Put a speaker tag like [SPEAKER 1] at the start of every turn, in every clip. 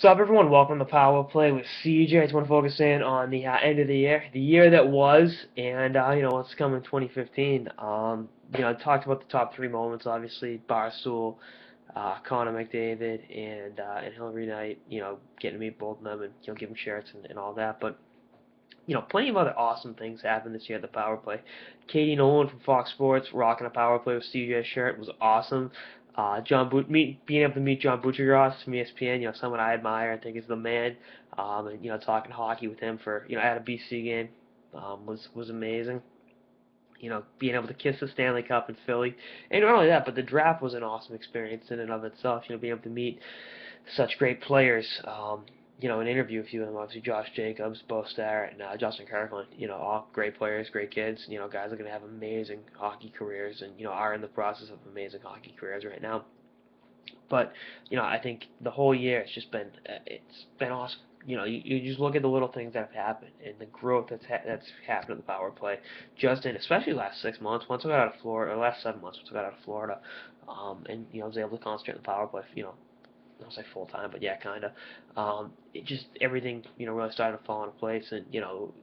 [SPEAKER 1] What's up, everyone? Welcome to Power Play with CJ. I just want to focus in on the end of the year that was, and what's coming in 2015. I talked about the top three moments, obviously Barstool, Connor McDavid, and Hillary Knight. Getting to meet both of them and give them shirts and all that. But plenty of other awesome things happened this year at the Power Play. Katie Nolan from Fox Sports rocking a Power Play with CJ shirt was awesome. Being able to meet John Buccigross from ESPN, someone I admire and think is the man, and talking hockey with him for at a BC game, was amazing. Being able to kiss the Stanley Cup in Philly, and not only that, but the draft was an awesome experience in and of itself. Being able to meet such great players. And interview a few of them, obviously Josh Jacobs, Bo Starrett, and Justin Kirkland. All great players, great kids. Guys are going to have amazing hockey careers, and are in the process of amazing hockey careers right now. But I think the whole year it's been awesome. You just look at the little things that have happened and the growth that's happened in the power play, just in especially the last 6 months. Once I got out of Florida, or last 7 months, once I got out of Florida, and I was able to concentrate on the power play. I'll say full time, but yeah, kind of. It just everything really started to fall into place, and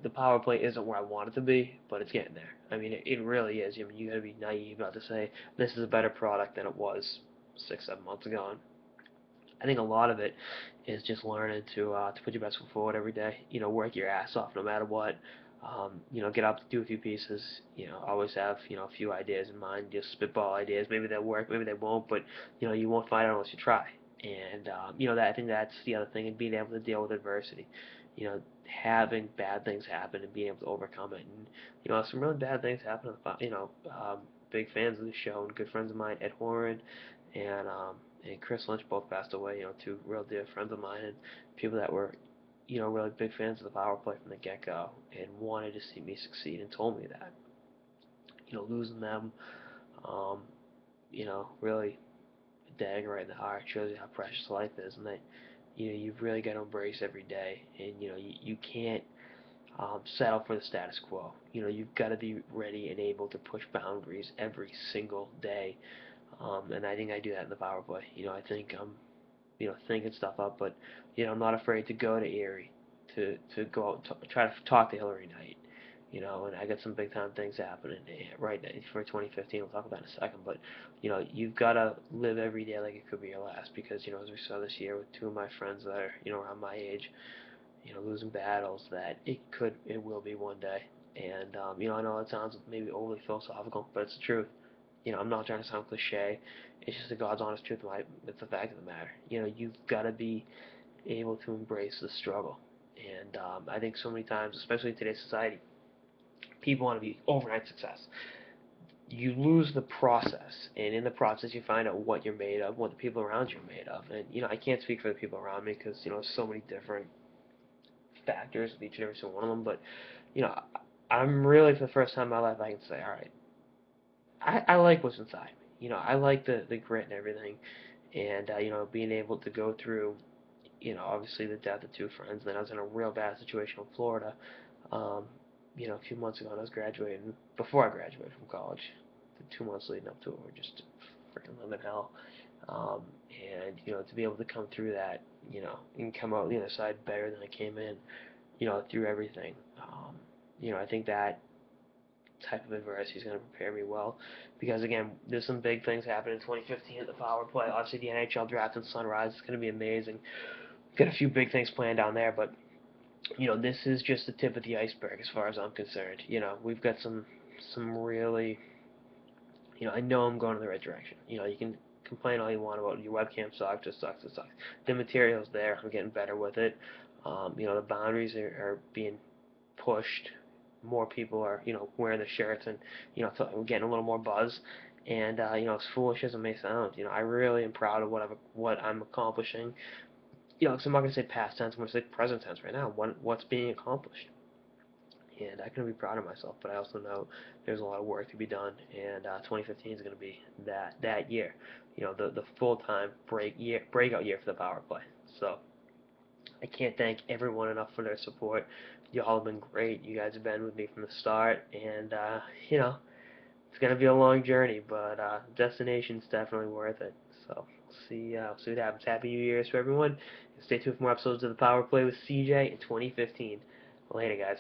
[SPEAKER 1] the power play isn't where I want it to be, but it's getting there. I mean, it really is. I mean, you got to be naive not to say this is a better product than it was 6, 7 months ago. And I think a lot of it is just learning to put your best foot forward every day. Work your ass off no matter what. Get up, do a few pieces. Always have a few ideas in mind. Just spitball ideas. Maybe they'll work, maybe they won't, but you won't find out unless you try. And that I think that's the other thing, and being able to deal with adversity. Having bad things happen and being able to overcome it. And some really bad things happen. Big fans of the show and good friends of mine, Ed Horan and Chris Lynch, both passed away. Two real dear friends of mine and people that were really big fans of the power play from the get go and wanted to see me succeed and told me that. Losing them, um, really dagger right in the heart. Shows you how precious life is, and that you've really got to embrace every day, and you can't settle for the status quo. You've got to be ready and able to push boundaries every single day, and I think I do that in the power play. I think I'm thinking stuff up, but I'm not afraid to go to Erie to go out and try to talk to Hillary Knight. And I got some big time things happening right now for 2015. We'll talk about in a second, but you've got to live every day like it could be your last, because as we saw this year with two of my friends that are around my age, losing battles, that it will be one day. And I know it sounds maybe overly philosophical, but it's the truth. I'm not trying to sound cliche. It's just the God's honest truth. It's the fact of the matter. You've got to be able to embrace the struggle. And I think so many times, especially in today's society, people want to be overnight success. You lose the process, and in the process, you find out what you're made of, what the people around you are made of. And I can't speak for the people around me because so many different factors with each and every single one of them. But you know, I'm really for the first time in my life I can say, all right, I like what's inside me. I like the grit and everything, and being able to go through, obviously the death of two friends. Then I was in a real bad situation in Florida. Um, a few months ago, and I was graduating. Before I graduated from college, the 2 months leading up to it were just freaking living hell. Um, and to be able to come through that, and come out the other side better than I came in, through everything. I think that type of adversity is going to prepare me well, because again, there's some big things happening in 2015 at the power play. Obviously, the NHL draft and Sunrise is going to be amazing. Got a few big things planned down there, but this is just the tip of the iceberg as far as I'm concerned. We've got some really, I know I'm going in the right direction. You can complain all you want about your webcam sucks, it sucks, it sucks. The material's there. I'm getting better with it. The boundaries are being pushed. More people are, wearing the shirts, and so we're getting a little more buzz. And as foolish as it may sound, I really am proud of what I'm accomplishing. Because I'm not going to say past tense, I'm going to say present tense right now. What's being accomplished, and I can be proud of myself. But I also know there's a lot of work to be done, and 2015 is going to be that year. The full time breakout year for the power play. So I can't thank everyone enough for their support. Y'all have been great. You guys have been with me from the start, and it's going to be a long journey, but destination's definitely worth it. So, see what happens. Happy New Year's to everyone. And stay tuned for more episodes of the Power Play with CJ in 2015. Later, guys.